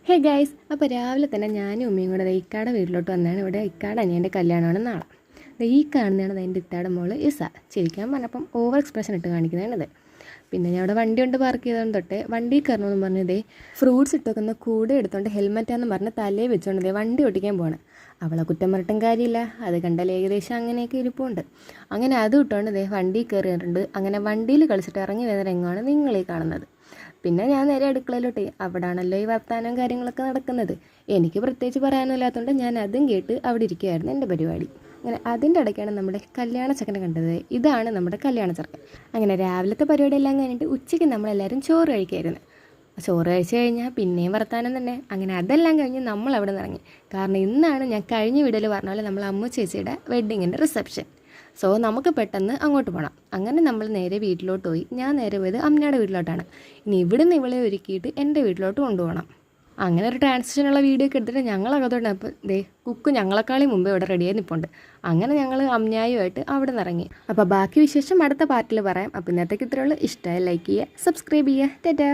Hey guys, അപ്പോൾ രാവിലെ തന്നെ ഞാനും ഉമ്മയും കൂടെ ഇക്കാടെ വീട്ടിലോട്ട് വന്നതാണ്. ഇവിടെ ഇക്കാടെ അനിയൻ്റെ കല്യാണമാണ് നാളെ. ഈ കാണുന്നതാണ് എൻ്റെ ഇത്താടെ മോള് ഇസ. ചിരിക്കാൻ പറഞ്ഞപ്പം ഓവർ എക്സ്പ്രഷൻ ഇട്ട് കാണിക്കുന്നതാണിത്. പിന്നെ ഞാൻ അവിടെ വണ്ടി കൊണ്ട് പാർക്ക് ചെയ്തതുകൊണ്ട് തൊട്ടേ വണ്ടി കയറണമെന്ന് പറഞ്ഞതേ ഫ്രൂട്ട്സ് ഇട്ട് വെക്കുന്ന കൂടെ എടുത്തുകൊണ്ട് ഹെൽമെറ്റാന്ന് പറഞ്ഞ് തലേ വെച്ചുകൊണ്ടതേ വണ്ടി ഓടിക്കാൻ പോകണം. അവളെ കുറ്റം പറഞ്ഞിട്ടും കാര്യമില്ല, അത് കണ്ടാൽ ഏകദേശം അങ്ങനെയൊക്കെ ഇരിപ്പുണ്ട്. അങ്ങനെ അത് ഇട്ടുകൊണ്ട് ദേ വണ്ടി കയറിയിട്ടുണ്ട്. അങ്ങനെ വണ്ടിയിൽ കളിച്ചിട്ട് ഇറങ്ങി വരുന്ന രംഗമാണ് നിങ്ങളീ കാണുന്നത്. പിന്നെ ഞാൻ നേരെ അടുക്കളയിലോട്ടേ, അവിടാണല്ലോ ഈ വർത്താനവും കാര്യങ്ങളൊക്കെ നടക്കുന്നത്. എനിക്ക് പ്രത്യേകിച്ച് പറയാനില്ലാത്തതുകൊണ്ട് ഞാൻ അതും കേട്ട് അവിടെ ഇരിക്കുമായിരുന്നു എൻ്റെ പരിപാടി. അങ്ങനെ അതിൻ്റെ ഇടയ്ക്കാണ് നമ്മുടെ കല്യാണ ചെക്കനെ കണ്ടത്. ഇതാണ് നമ്മുടെ കല്യാണ ചെറുക്കൻ. അങ്ങനെ രാവിലത്തെ പരിപാടി എല്ലാം കഴിഞ്ഞിട്ട് ഉച്ചയ്ക്ക് നമ്മളെല്ലാവരും ചോറ് കഴിക്കായിരുന്നു. ചോറ് കഴിച്ച് കഴിഞ്ഞാൽ പിന്നെയും വർത്താനം തന്നെ. അങ്ങനെ അതെല്ലാം കഴിഞ്ഞ് നമ്മൾ അവിടെ നിന്ന് ഇറങ്ങി. കാരണം ഇന്നാണ് ഞാൻ കഴിഞ്ഞ വീഡിയോയിൽ പറഞ്ഞ പോലെ നമ്മൾ അമ്മു ചേച്ചിയുടെ വെഡ്ഡിങ്ങിൻ്റെ റിസപ്ഷൻ. സോ നമുക്ക് പെട്ടെന്ന് അങ്ങോട്ട് പോകണം. അങ്ങനെ നമ്മൾ നേരെ വീട്ടിലോട്ട് പോയി. ഞാൻ നേരെ പോയത് അമ്മയുടെ വീട്ടിലോട്ടാണ്. ഇനി ഇവിടുന്ന് ഇവളെ ഒരുക്കിയിട്ട് എൻ്റെ വീട്ടിലോട്ട് കൊണ്ടുപോകണം. അങ്ങനെ ഒരു ട്രാൻസിഷനുള്ള വീഡിയോ ഒക്കെ എടുത്തിട്ട് ഞങ്ങളകത്തോട്ട് അപ്പോൾ ദേ കുക്ക് ഞങ്ങളെക്കാളും മുമ്പേ ഇവിടെ റെഡിയായി നിൽപ്പുണ്ട്. അങ്ങനെ ഞങ്ങൾ അമ്ഞായുമായിട്ട് അവിടെ നിന്ന് ഇറങ്ങി. അപ്പോൾ ബാക്കി വിശേഷം അടുത്ത പാർട്ടിൽ പറയാം. അപ്പോൾ ഇന്നത്തേക്ക് ഇത്രയുള്ളൂ. ഇഷ്ടമായി ലൈക്ക് ചെയ്യുക, സബ്സ്ക്രൈബ് ചെയ്യുക. ടാറ്റാ.